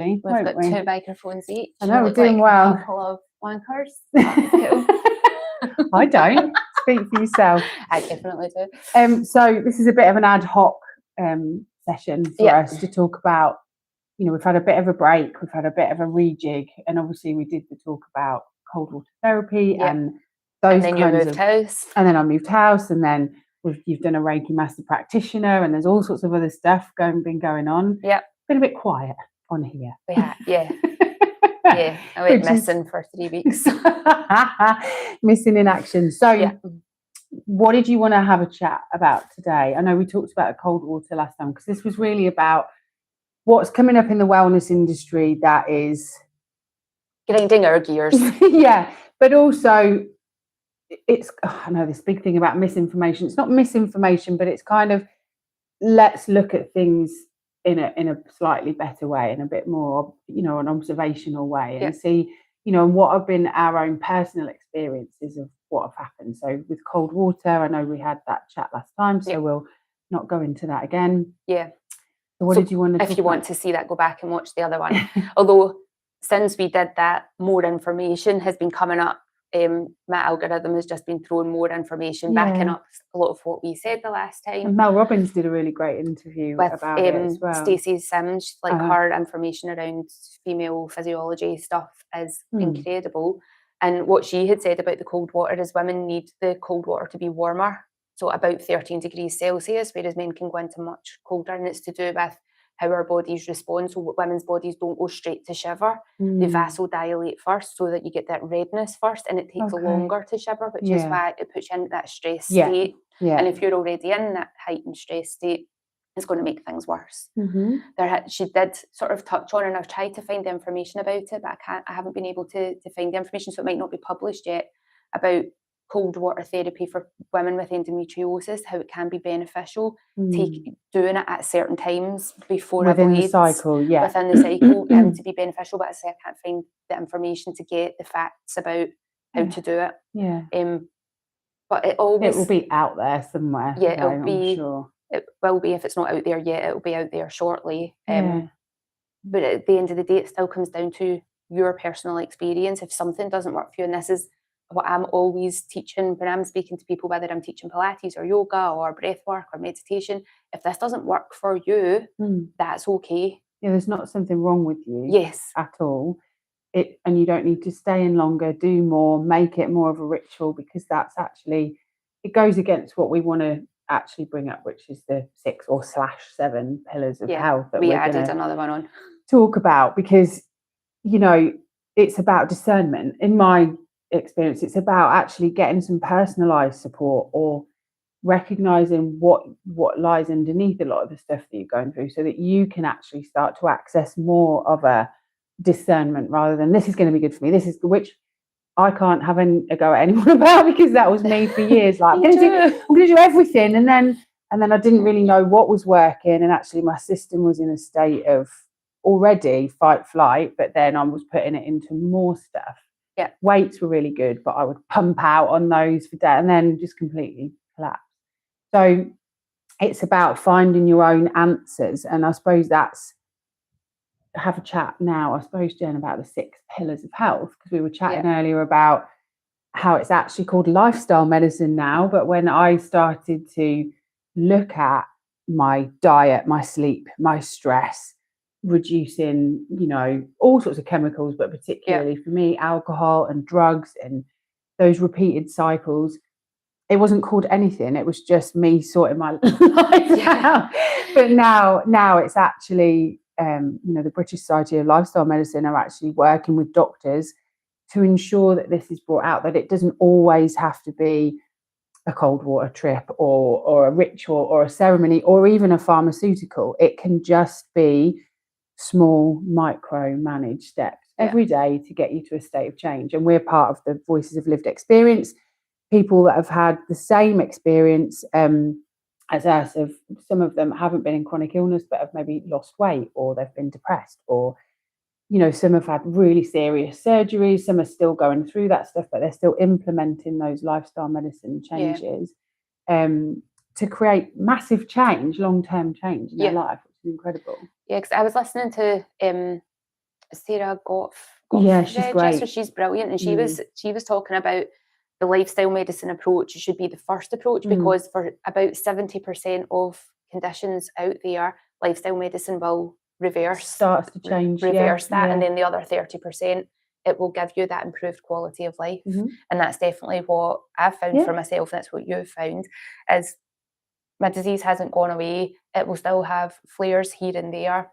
We've got 2 microphones each. I know, we're doing well. A couple of wankers. Cool. I don't. Speak for yourself. I definitely do. So this is a bit of an ad hoc session for us to talk about, we've had a bit of a break, we've had a bit of a rejig, and obviously we did the talk about cold water therapy and those and then kinds you moved house. And then I moved house, and then you've done a Reiki master practitioner, and there's all sorts of other stuff been going on. Yeah. Been a bit quiet on here. We had, yeah. Yeah, I went missing for 3 weeks. Missing in action. So what did you want to have a chat about today? I know we talked about cold water last time, because this was really about what's coming up in the wellness industry that is grinding our gears. Yeah, but also it's, I know this big thing about misinformation. It's not misinformation, but it's kind of, let's look at things in a slightly better way, in a bit more, an observational way, and see, what have been our own personal experiences of what have happened. So with cold water, I know we had that chat last time, so we'll not go into that again. Yeah. So what did you want to If you want to see that, go back and watch the other one. Although since we did that, more information has been coming up. My algorithm has just been throwing more information, backing up a lot of what we said the last time. And Mel Robbins did a really great interview with about it as well. Stacey Sims, her information around female physiology stuff is incredible. And what she had said about the cold water is women need the cold water to be warmer, so about 13 degrees Celsius, whereas men can go into much colder, and it's to do with how our bodies respond. So women's bodies don't go straight to shiver. They vasodilate first, so that you get that redness first, and it takes longer to shiver, which is why it puts you into that stress state. And if you're already in that heightened stress state, it's going to make things worse. She did sort of touch on, and I've tried to find the information about it, but I haven't been able to find the information, so it might not be published yet, about cold water therapy for women with endometriosis, how it can be beneficial. Doing it at certain times before within the cycle, within the cycle, to be beneficial. But I say I can't find the information to get the facts about how to do it. But it will be out there somewhere. Yeah, I'm sure. It will be. If it's not out there yet, it will be out there shortly. But at the end of the day, it still comes down to your personal experience. If something doesn't work for you, and this is what I'm always teaching when I'm speaking to people, whether I'm teaching Pilates or yoga or breath work or meditation, if this doesn't work for you, that's okay. Yeah, there's not something wrong with you at all. And you don't need to stay in longer, do more, make it more of a ritual, because that's actually, it goes against what we want to actually bring up, which is the 6 or /7 pillars of health that we added another one on. Talk about, because it's about discernment. In my experience, it's about actually getting some personalized support, or recognizing what lies underneath a lot of the stuff that you're going through, so that you can actually start to access more of a discernment, rather than this is going to be good for me, which I can't have a go at anyone about, because that was me for years. Like I'm going to do everything, and then I didn't really know what was working, and actually my system was in a state of already fight flight, but then I was putting it into more stuff. Weights were really good, but I would pump out on those for days and then just completely collapse. So it's about finding your own answers, and I suppose that's have a chat now, I suppose, Jen, about the 6 pillars of health, because we were chatting earlier about how it's actually called lifestyle medicine now. But when I started to look at my diet, my sleep, my stress, reducing, all sorts of chemicals, but particularly for me, alcohol and drugs and those repeated cycles, it wasn't called anything. It was just me sorting my life out. But now it's actually, the British Society of Lifestyle Medicine are actually working with doctors to ensure that this is brought out, that it doesn't always have to be a cold water trip or a ritual or a ceremony or even a pharmaceutical. It can just be small, micro managed steps every day to get you to a state of change. And we're part of the Voices of Lived Experience, people that have had the same experience as us. Some of them haven't been in chronic illness, but have maybe lost weight, or they've been depressed, or some have had really serious surgeries. Some are still going through that stuff, but they're still implementing those lifestyle medicine changes to create massive change, long-term change in their life, which is incredible. Yeah, because I was listening to Sarah Goff. Yeah, she's So great. she's brilliant, and she was talking about the lifestyle medicine approach should be the first approach, because for about 70% of conditions out there, lifestyle medicine will starts to change, reverse that, yeah. and then the other 30%, it will give you that improved quality of life. And that's definitely what I've found for myself. That's what you've found, is my disease hasn't gone away. It will still have flares here and there,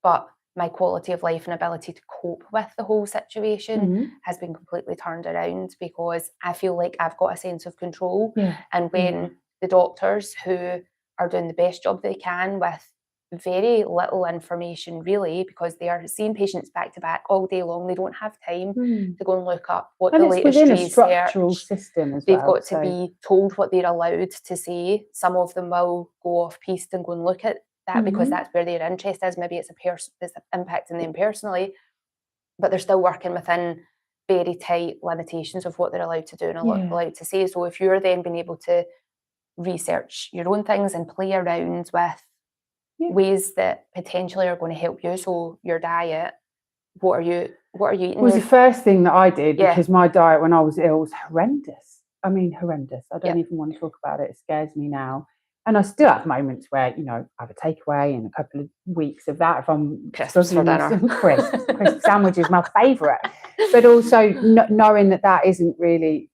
but my quality of life and ability to cope with the whole situation has been completely turned around, because I feel like I've got a sense of control. And when the doctors, who are doing the best job they can with very little information really, because they are seeing patients back to back all day long, they don't have time to go and look up what the latest within a research. structural system as They've well, got to be told what they're allowed to say. Some of them will go off piste and go and look at that because that's where their interest is. Maybe it's impacting them personally, but they're still working within very tight limitations of what they're allowed to do and allowed to say. So if you're then being able to research your own things and play around with ways that potentially are going to help you, so your diet, what are you eating? It was the first thing that I did, because my diet when I was ill was horrendous. I mean, horrendous. I don't even want to talk about it. It scares me now. And I still have moments where, you know, I have a takeaway and a couple of weeks of that if I'm crisps for dinner. Crisp sandwich is my favourite. But also knowing that isn't really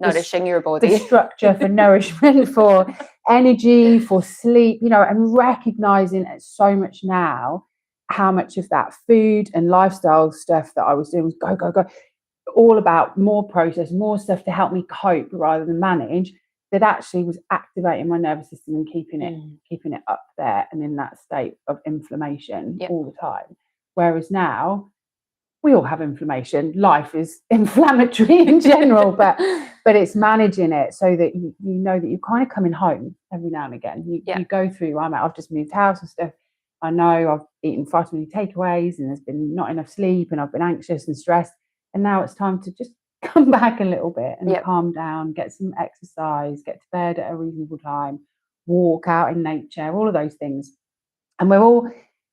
nourishing your body. The structure for nourishment, for energy, for sleep, you know, and recognising it so much now, how much of that food and lifestyle stuff that I was doing was go, all about more process, more stuff to help me cope rather than manage, that actually was activating my nervous system and keeping it up there and in that state of inflammation all the time. Whereas now, we all have inflammation. Life is inflammatory in general, but it's managing it so that you know that you're kind of coming home every now and again. You go through, I've just moved house and stuff. I know I've eaten far too many takeaways and there's been not enough sleep and I've been anxious and stressed. And now it's time to just come back a little bit and calm down, get some exercise, get to bed at a reasonable time, walk out in nature, all of those things. And we're all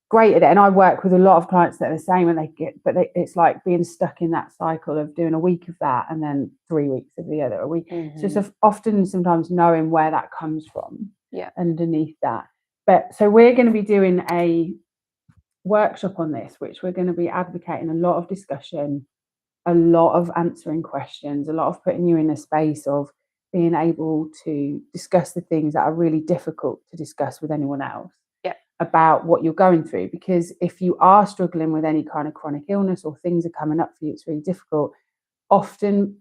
great at it. And I work with a lot of clients that are the same, and it's like being stuck in that cycle of doing a week of that and then 3 weeks of the other, a week. So it's often sometimes knowing where that comes from underneath that. But so we're going to be doing a workshop on this, which we're going to be advocating a lot of discussion, a lot of answering questions, a lot of putting you in a space of being able to discuss the things that are really difficult to discuss with anyone else about what you're going through. Because if you are struggling with any kind of chronic illness or things are coming up for you, it's really difficult. Often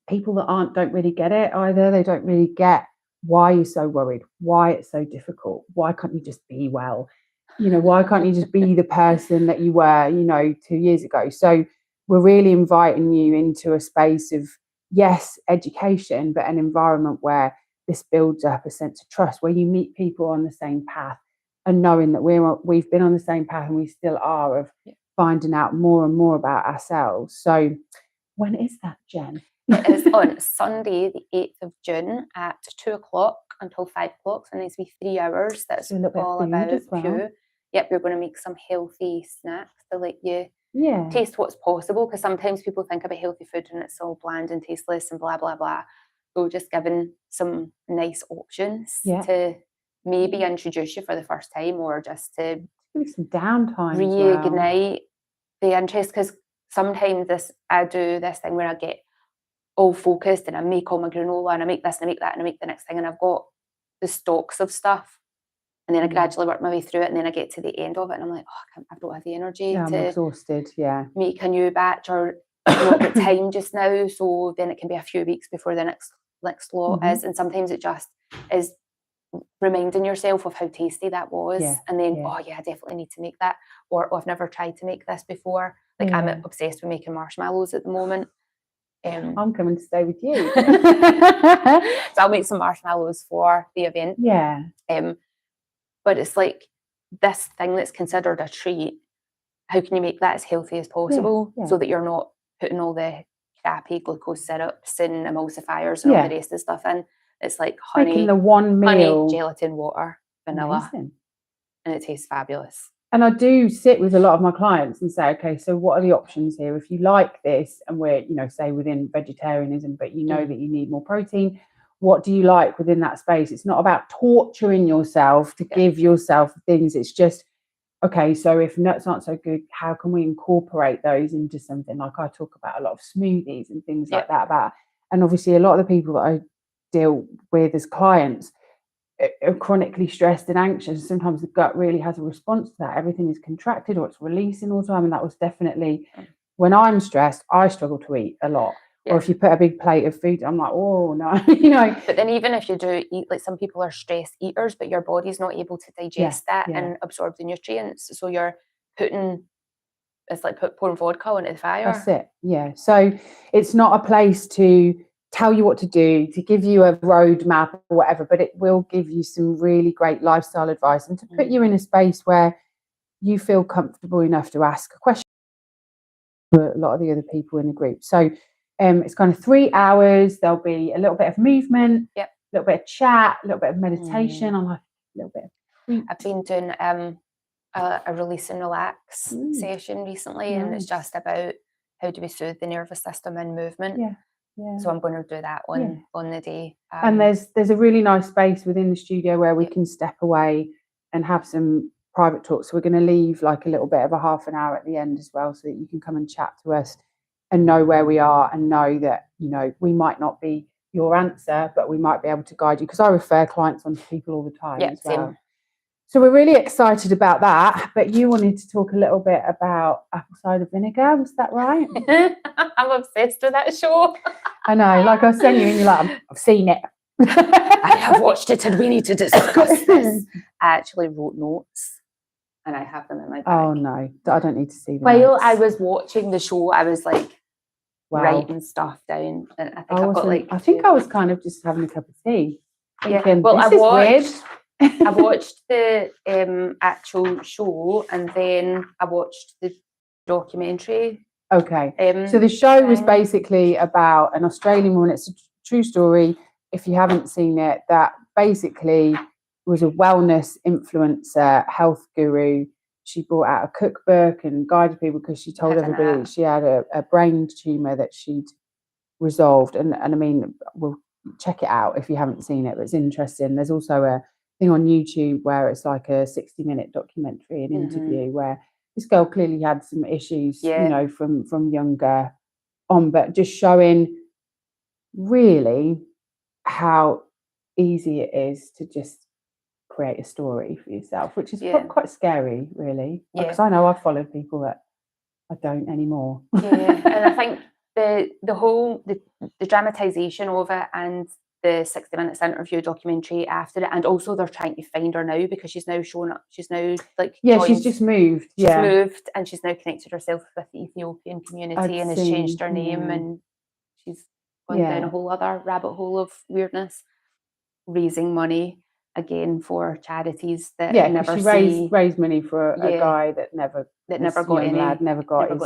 people that don't really get it either. They don't really get why you're so worried, why it's so difficult, why can't you just be well? You know, why can't you just be the person that you were, 2 years ago? So we're really inviting you into a space of, yes, education, but an environment where this builds up a sense of trust, where you meet people on the same path and knowing that we've been on the same path and we still are, of finding out more and more about ourselves. So when is that, Jen? It is on Sunday, the 8th of June at 2:00 until 5:00. So it needs to be 3 hours. That's all about you. Yep, we're going to make some healthy snacks to let you taste what's possible, because sometimes people think about healthy food and it's all bland and tasteless and blah, blah, blah. So just giving some nice options to maybe introduce you for the first time, or just to give some downtime, reignite the interest. Because sometimes I do this thing where I get all focused and I make all my granola and I make this and I make that and I make the next thing, and I've got the stocks of stuff, and then I gradually work my way through it, and then I get to the end of it and I'm like, I don't have the energy I'm exhausted, make a new batch, or not the time just now. So then it can be a few weeks before the next lot is, and sometimes it just is reminding yourself of how tasty that was, and then I definitely need to make that, or I've never tried to make this before. Like I'm obsessed with making marshmallows at the moment. I'm coming to stay with you. So I'll make some marshmallows for the event. But it's like this thing that's considered a treat, how can you make that as healthy as possible so that you're not putting all the crappy glucose syrups and emulsifiers and all the rest of the stuff in? It's like honey, making the one meal, honey, gelatin, water, vanilla, and it tastes fabulous. And I do sit with a lot of my clients and say, okay, so what are the options here? If you like this, and we're, say within vegetarianism, but you know that you need more protein, what do you like within that space? It's not about torturing yourself to give yourself things. It's just, okay, so if nuts aren't so good, how can we incorporate those into something? Like I talk about a lot of smoothies and things like that. And obviously a lot of the people that I deal with as clients are chronically stressed and anxious. Sometimes the gut really has a response to that. Everything is contracted or it's releasing all the time. And that was definitely, when I'm stressed, I struggle to eat a lot. Or if you put a big plate of food, I'm like, oh no, But then even if you do eat, like some people are stress eaters, but your body's not able to digest that and absorb the nutrients. So you're it's like pouring vodka onto the fire. That's it. Yeah. So it's not a place to tell you what to do, to give you a roadmap or whatever, but it will give you some really great lifestyle advice and to put you in a space where you feel comfortable enough to ask a question for a lot of the other people in the group. So it's kind of 3 hours. There'll be a little bit of movement, a little bit of chat, a little bit of meditation. I like a little bit. I've been doing a release and relax session recently, and it's just about how do we soothe the nervous system and movement. So I'm going to do that on the day. And there's a really nice space within the studio where we can step away and have some private talk. So we're going to leave like a little bit of a half an hour at the end as well, so that you can come and chat to us and know where we are and know that, we might not be your answer, but we might be able to guide you, because I refer clients on to people all the time as well. Same. So we're really excited about that. But you wanted to talk a little bit about apple cider vinegar, was that right? I'm obsessed with that show. I know, like I was saying you and you're like, I've seen it. I have watched it and we need to discuss this. I actually wrote notes and I have them in my bag. Oh no, I don't need to see them. While I was watching the show, I was like writing stuff down, and I think I've got like. I think I was kind of just having a cup of tea. Thinking, well, I watched the actual show, and then I watched the documentary. Okay. So the show was basically about an Australian woman. It's a true story. If you haven't seen it, that basically was a wellness influencer, health guru. She brought out a cookbook and guided people because she told everybody that she had a brain tumor that she'd resolved. And I mean, we'll check it out if you haven't seen it, but it's interesting. There's also a thing on YouTube where it's like a 60-minute documentary, an interview where this girl clearly had some issues, from younger on, but just showing really how easy it is to just create a story for yourself, which is quite scary, really. Because I know I've followed people that I don't anymore. And I think the whole dramatization of it and the 60 Minutes interview documentary after it, and also they're trying to find her now because she's now shown up. She's now like she's just moved. She's moved and she's now connected herself with the Ethiopian community and has changed her name, and she's gone down a whole other rabbit hole of weirdness, raising money again for charities that never raised money for a guy that never got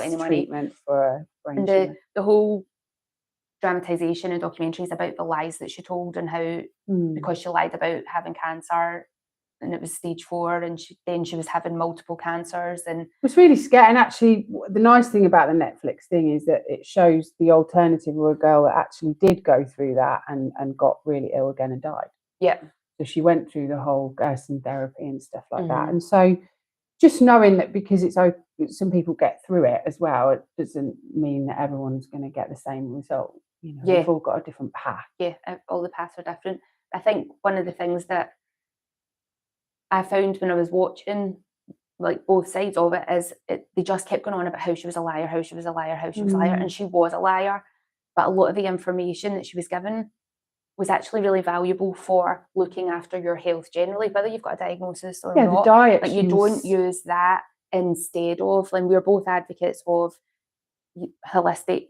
any treatment for a brain tumor. The whole dramatization and documentary is about the lies that she told and how because she lied about having cancer and it was stage 4, and she was having multiple cancers, and it was really scary. And actually the nice thing about the Netflix thing is that it shows the alternative of a girl that actually did go through that and got really ill again and died. So she went through the whole Gerson therapy and stuff like that. And so just knowing that, because some people get through it as well, it doesn't mean that everyone's going to get the same result. We've all got a different path. All the paths are different. I think one of the things that I found when I was watching like both sides of it is they just kept going on about how she was a liar, how she was a liar, how she was a liar, and she was a liar. But a lot of the information that she was given was actually really valuable for looking after your health generally, whether you've got a diagnosis or not. The diet. Like, you don't use that instead of, and we're both advocates of holistic.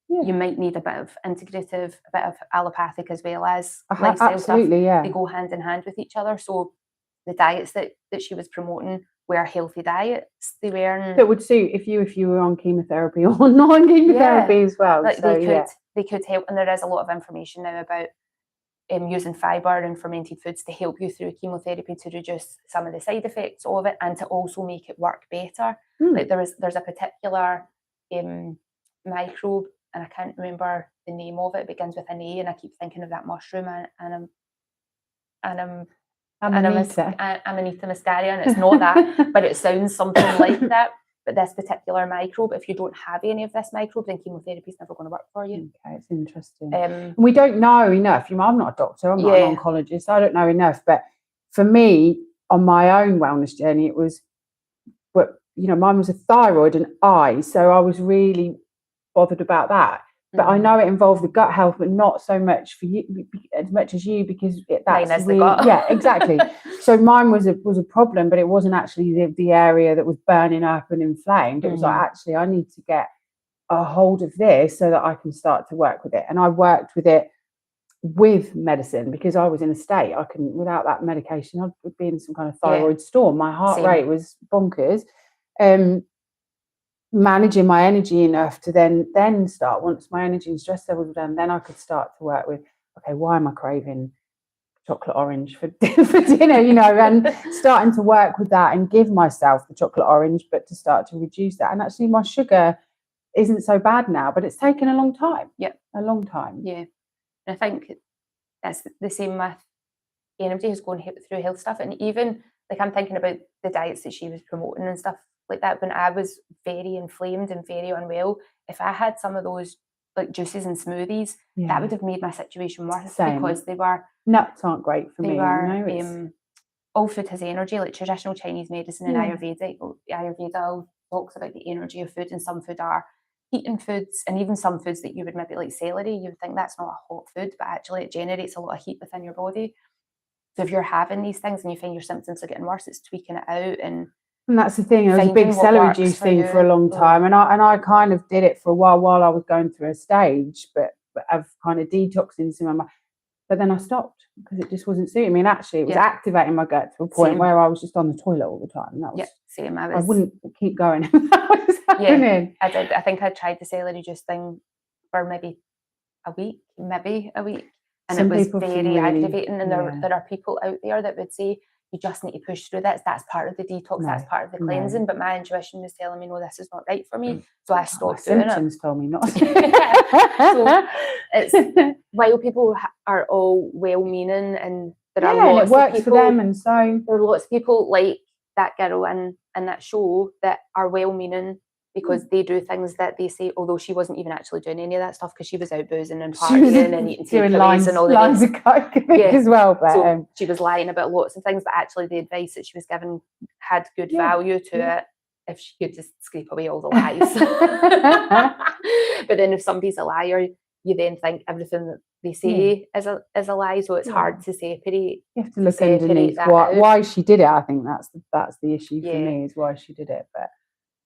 You might need a bit of integrative, a bit of allopathic as well as lifestyle absolutely stuff. They go hand in hand with each other. So the diets that she was promoting were healthy diets. They weren't that would suit if you were on chemotherapy or non chemotherapy as well. Like they could help, and there is a lot of information now about using fibre and fermented foods to help you through chemotherapy to reduce some of the side effects of it and to also make it work better. Like there's a particular microbe, and I can't remember the name of it. It begins with an A, and I keep thinking of that mushroom, Amanita muscaria, and it's not that, but it sounds something like that. But this particular microbe, if you don't have any of this microbe, then chemotherapy is never going to work for you. Okay, it's interesting. We don't know enough. I'm not a doctor, I'm not an oncologist, I don't know enough. But for me, on my own wellness journey, it was, mine was a thyroid and eye, so I was really bothered about that. But I know it involved the gut health, but not so much for you, as much as you, because that's really, yeah, exactly. So mine was a problem, but it wasn't actually the area that was burning up and inflamed. It was like, actually, I need to get a hold of this so that I can start to work with it. And I worked with it with medicine because I was in a state I couldn't, without that medication, I'd be in some kind of thyroid storm. My heart rate was bonkers. Managing my energy enough to then start, once my energy and stress levels were down, then I could start to work with, okay, why am I craving chocolate orange for dinner, and starting to work with that and give myself the chocolate orange, but to start to reduce that. And actually my sugar isn't so bad now, but it's taken a long time. A long time. Yeah. And I think that's the same with anybody who's going through health stuff. And even like I'm thinking about the diets that she was promoting and stuff like that, when I was very inflamed and very unwell, if I had some of those like juices and smoothies, that would have made my situation worse. Because they were, nuts aren't great for me. All food has energy, like traditional Chinese medicine and Ayurveda talks about the energy of food, and some food are heating foods, and even some foods that you would maybe like celery, you would think that's not a hot food, but actually it generates a lot of heat within your body. So if you're having these things and you find your symptoms are getting worse, it's tweaking it out. And that's the thing. There was a big celery juice thing for a long time, and I kind of did it for a while I was going through a stage, but of kind of detoxing some of my. But then I stopped because it just wasn't suiting me. And actually, it was activating my gut to a point where I was just on the toilet all the time. And that was same. I wouldn't keep going. That was happening. I did. I think I tried the celery juice thing for maybe a week, and it was very aggravating. And there are people out there that would say, you just need to push through this. That's part of the detox. That's part of the cleansing. But my intuition was telling me, no, this is not right for me. So I stopped doing it. Symptoms told me not. So it's while people are all well-meaning, and there are lots and it works of people, for them, and so there are lots of people like that girl in that show that are well-meaning because they do things that they say, although she wasn't even actually doing any of that stuff because she was out boozing and partying and eating takeaways and all lines of coke as well. But so she was lying about lots of things, but actually the advice that she was given had good value to it if she could just scrape away all the lies. But then if somebody's a liar, you then think everything that they say is a lie, so it's hard to separate. You have to look underneath why she did it. I think that's the issue for me, is why she did it. But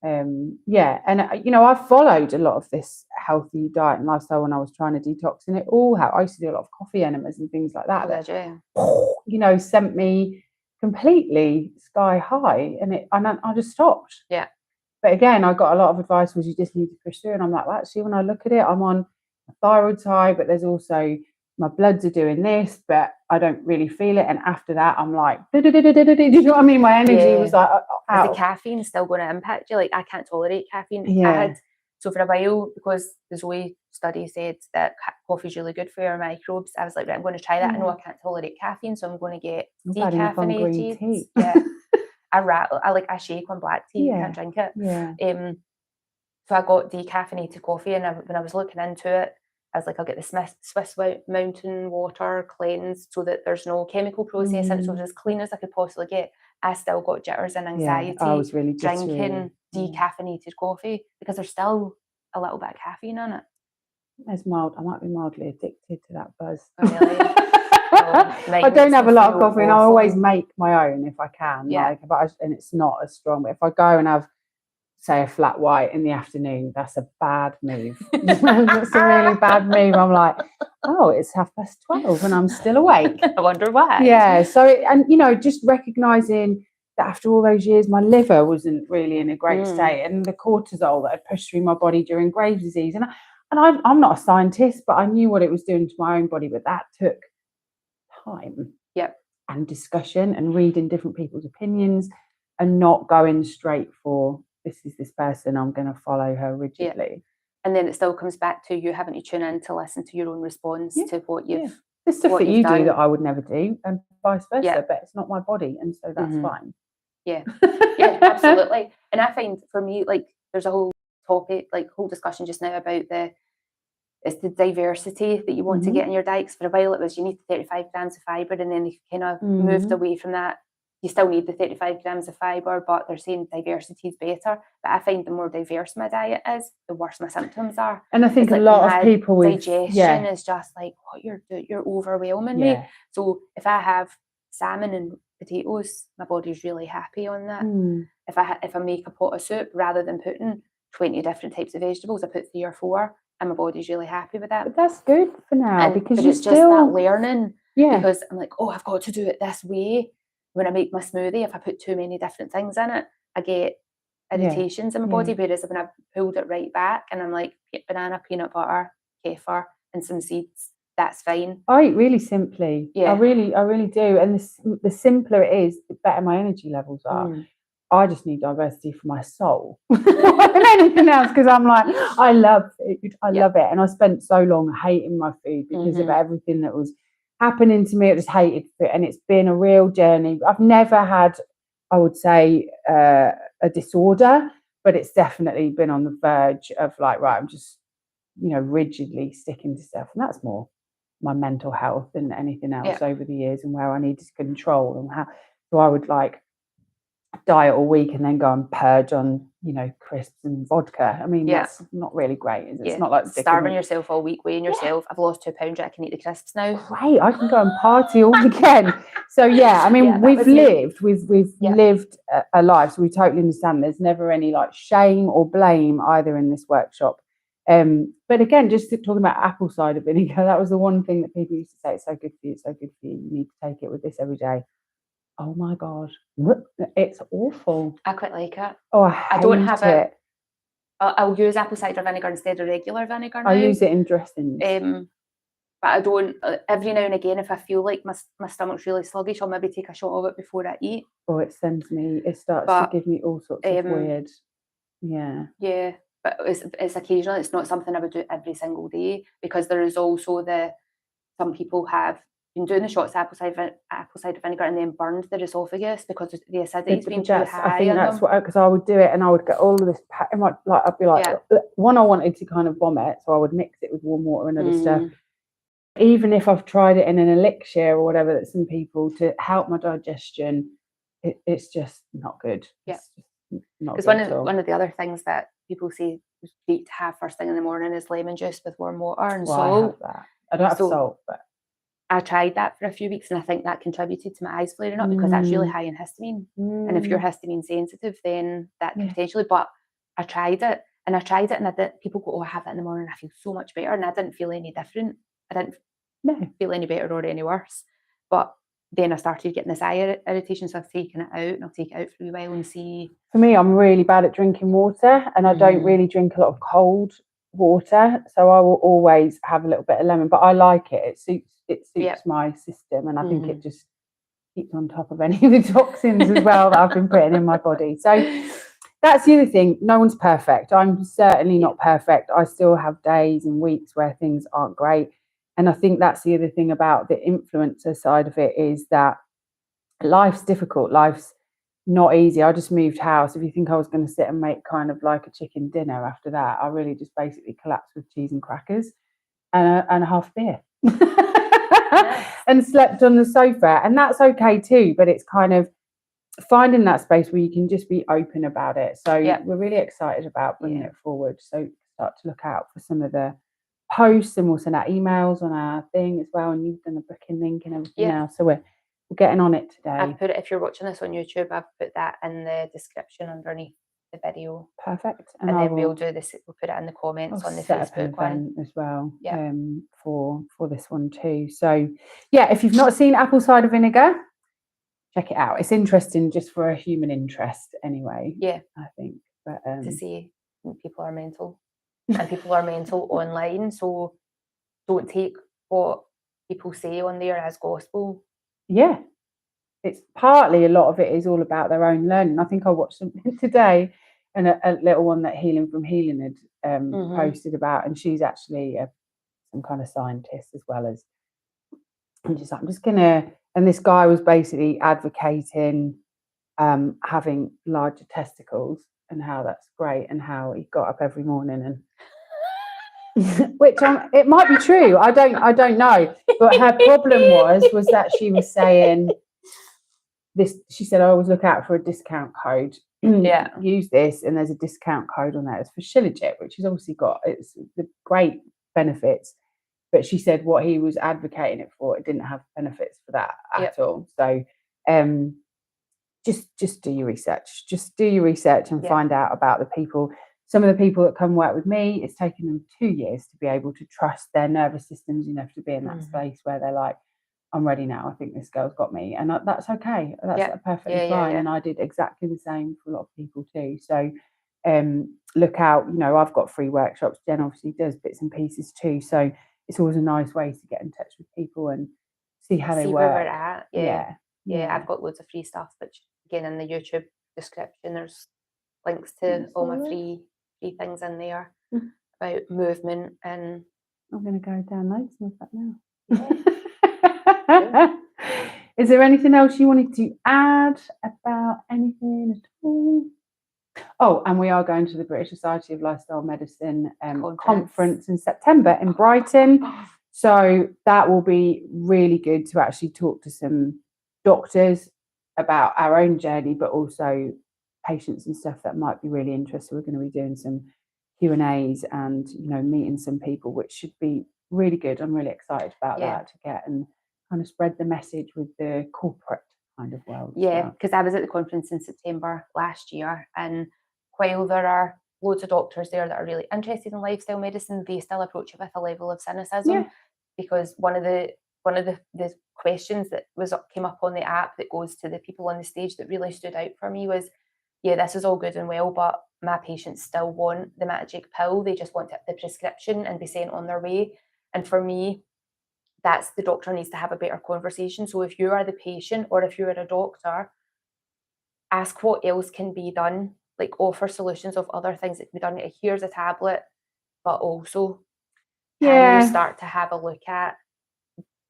and I followed a lot of this healthy diet and lifestyle when I was trying to detox, and it all I used to do a lot of coffee enemas and things like that that sent me completely sky high, and I just stopped. But again, I got a lot of advice was you just need to push through, and I'm like, well, actually, when I look at it, I'm on a thyroid high, but there's also my bloods are doing this, but I don't really feel it. And after that, I'm like, do you know what I mean? My energy was like, is the caffeine still going to impact you? Like, I can't tolerate caffeine. So for a while, because the Zoe study said that coffee is really good for your microbes, I was like, right, I'm going to try that. I know I can't tolerate caffeine, so I'm going to get decaffeinated. I shake on black tea, can't drink it. So I got decaffeinated coffee, and when I was looking into it, I was like, I'll get the Swiss mountain water cleansed so that there's no chemical process in it, so it was as clean as I could possibly get. I still got jitters and anxiety I was really drinking decaffeinated coffee because there's still a little bit of caffeine in it. I might be mildly addicted to that buzz. Oh, really? I don't have a lot of coffee, and I always make my own if I can. And it's not as strong. But if I go and have, say, a flat white in the afternoon, that's a bad move. That's a really bad move. I'm like, oh, it's 12:30 and I'm still awake. I wonder why. Yeah. So, just recognizing that after all those years, my liver wasn't really in a great state, and the cortisol that had pushed through my body during Graves' disease. And I'm not a scientist, but I knew what it was doing to my own body. But that took time Yep. and discussion and reading different people's opinions and not going straight for this is this person, I'm going to follow her rigidly. And then it still comes back to you having to tune in to listen to your own response to what you've There's stuff what that you've you do done. that I would never do, and vice versa. Yeah. But it's not my body, and so that's fine. Yeah, yeah, absolutely. And I find for me, like, there's a whole topic, like whole discussion just now about it's the diversity that you want to get in your diet. 'Cause for a while it was you need 35 grams of fibre, and then they kind of moved away from that. You still need the 35 grams of fibre, but they're saying diversity is better. But I find the more diverse my diet is, the worse my symptoms are. And I think It's a like lot my of people with digestion is just like, what you're overwhelming me. So if I have salmon and potatoes, my body's really happy on that. If I make a pot of soup, rather than putting 20 different types of vegetables, I put 3 or 4, and my body's really happy with that. But that's good for now, because but you it's still just that learning. Because I'm like, oh, I've got to do it this way. When I make my smoothie, if I put too many different things in it, I get irritations in my body. Whereas when I've pulled it right back and I'm like, banana, peanut butter, kefir, and some seeds, that's fine. I eat really simply. Yeah. I really do. And the simpler it is, the better my energy levels are. I just need diversity for my soul more than anything else, because I'm like, I love food. I love it. And I spent so long hating my food because of everything that was happening to me. I just hated food, and it's been a real journey. I've never had, I would say, a disorder, but it's definitely been on the verge of like, right, I'm just, rigidly sticking to stuff. And that's more my mental health than anything else over the years, and where I needed to control and how. So I would like diet all week and then go and purge on, crisps and vodka. I mean, that's not really great. It's not like starving yourself all week, weighing yourself. I've lost 2 pounds, I can eat the crisps now. Great, I can go and party all weekend. So I mean, we've lived a life, so we totally understand. There's never any like shame or blame either in this workshop. But again, just talking about apple cider vinegar, that was the one thing that people used to say, it's so good for you, it's so good for you. You need to take it with this every day. Oh my God, it's awful. I quite like it. Oh, I don't have it. I'll use apple cider vinegar instead of regular vinegar now. I use it in dressings. But I don't, every now and again, if I feel like my stomach's really sluggish, I'll maybe take a shot of it before I eat. Oh, it starts to give me all sorts of weird. Yeah, but it's occasional. It's not something I would do every single day, because there is also some people have been doing the shots of apple cider vinegar and then burned their esophagus because the acidity's been too high. I think that's what, because I would do it and I would get all of this. I'd be like, one, I wanted to kind of vomit, so I would mix it with warm water and other stuff. Even if I've tried it in an elixir or whatever that some people to help my digestion, it's just not good. Because one of the other things that people say is great to have first thing in the morning is lemon juice with warm water and salt. I don't have salt, but I tried that for a few weeks, and I think that contributed to my eyes flaring up, because that's really high in histamine. And if you're histamine sensitive, then that could potentially. But I tried it, and people go, "Oh, I have that in the morning, I feel so much better," and I didn't feel any different. I didn't feel any better or any worse. But then I started getting this eye irritation, so I've taken it out, and I'll take it out for a while and see. For me, I'm really bad at drinking water, and I don't really drink a lot of cold water, so I will always have a little bit of lemon. But I like it; it suits my system, and I think it just keeps on top of any of the toxins as well that I've been putting in my body. So that's the other thing. No one's perfect. I'm certainly not perfect. I still have days and weeks where things aren't great. And I think that's the other thing about the influencer side of it, is that life's difficult. Life's not easy. I just moved house. If you think I was going to sit and make kind of like a chicken dinner after that, I really just basically collapsed with cheese and crackers and a half beer. And slept on the sofa, and that's okay too, but it's kind of finding that space where you can just be open about it. So we're really excited about bringing it forward, so start to look out for some of the posts, and we'll send out emails on our thing as well, and you've done the booking link and everything now, so we're getting on it today. I've put it, if you're watching this on YouTube, I've put that in the description underneath the video. Perfect. And then we'll put it in the comments on the Facebook one as well. For this one too. So if you've not seen apple cider vinegar, check it out. It's interesting just for a human interest anyway. I think. But to see people are mental, and people are mental online, so don't take what people say on there as gospel. Yeah, it's partly, a lot of it is all about their own learning. I think I watched something today, and a little one that Healing from Healing had posted about, and she's actually some kind of scientist as well as. I'm just gonna, and this guy was basically advocating having larger testicles and how that's great, and how he got up every morning and which it might be true. I don't know. But her problem was that she was saying this. She said, I always look out for a discount code. Yeah. Use this, and there's a discount code on there. It's for Shilajit, which has obviously got the great benefits. But she said what he was advocating it for, it didn't have benefits for that at all. So just do your research. Just do your research and find out about the people. Some of the people that come work with me, it's taken them 2 years to be able to trust their nervous systems enough to be in that space where they're like, I'm ready now. I think this girl's got me. And that's okay. That's perfectly fine. And I did exactly the same for a lot of people too. So look out, I've got free workshops. Jen obviously does bits and pieces too. So it's always a nice way to get in touch with people and see how they work. Where we're at. Yeah, I've got loads of free stuff, which again in the YouTube description there's links to all my free things in there about movement. And I'm going to go download some of that now. Is there anything else you wanted to add about anything at all? Oh, and we are going to the British Society of Lifestyle Medicine conference in September in Brighton. So that will be really good to actually talk to some doctors about our own journey, but also patients and stuff that might be really interested. We're going to be doing some Q&As and meeting some people, which should be really good. I'm really excited about that, to get and kind of spread the message with the corporate kind of world. Because I was at the conference in September last year, and while there are loads of doctors there that are really interested in lifestyle medicine, they still approach it with a level of cynicism, because one of the questions that came up on the app that goes to the people on the stage that really stood out for me was, this is all good and well, but my patients still want the magic pill. They just want the prescription and be sent on their way. And for me, that's the doctor needs to have a better conversation. So if you are the patient, or if you're a doctor, ask what else can be done, like offer solutions of other things that can be done. Here's a tablet, but also can you start to have a look at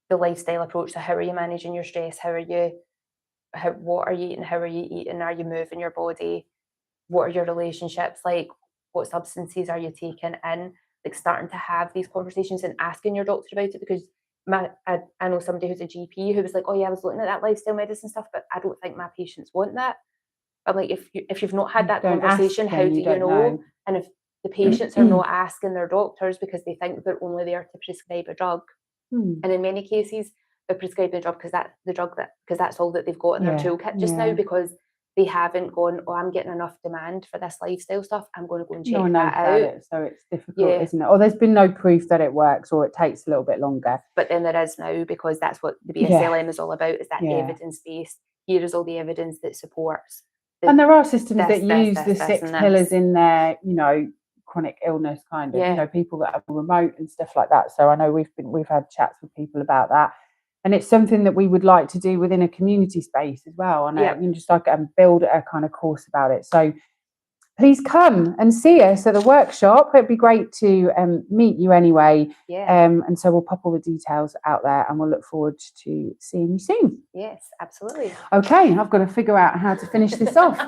the lifestyle approach? So how are you managing your stress? What are you eating? How are you eating? Are you moving your body? What are your relationships like? What substances are you taking in? Like starting to have these conversations and asking your doctor about it, because I know somebody who's a GP who was like, I was looking at that lifestyle medicine stuff, but I don't think my patients want that. I'm like, if you've not had that conversation, how do you know? And if the patients are not asking their doctors because they think they're only there to prescribe a drug, and in many cases they're prescribing a drug because that's all that they've got in their toolkit just now, because they haven't gone, I'm getting enough demand for this lifestyle stuff, I'm going to go and check that out. So it's difficult, isn't it? Or there's been no proof that it works, or it takes a little bit longer. But then there is now, because that's what the BSLM is all about, is that evidence-based. Here is all the evidence that supports. And there are systems that use the 6 pillars in their, chronic illness kind of, people that are remote and stuff like that. So I know we've had chats with people about that. And it's something that we would like to do within a community space as well. And you can just build a kind of course about it. So please come and see us at the workshop. It'd be great to meet you anyway. And so we'll pop all the details out there, and we'll look forward to seeing you soon. Yes, absolutely. Okay, I've got to figure out how to finish this off.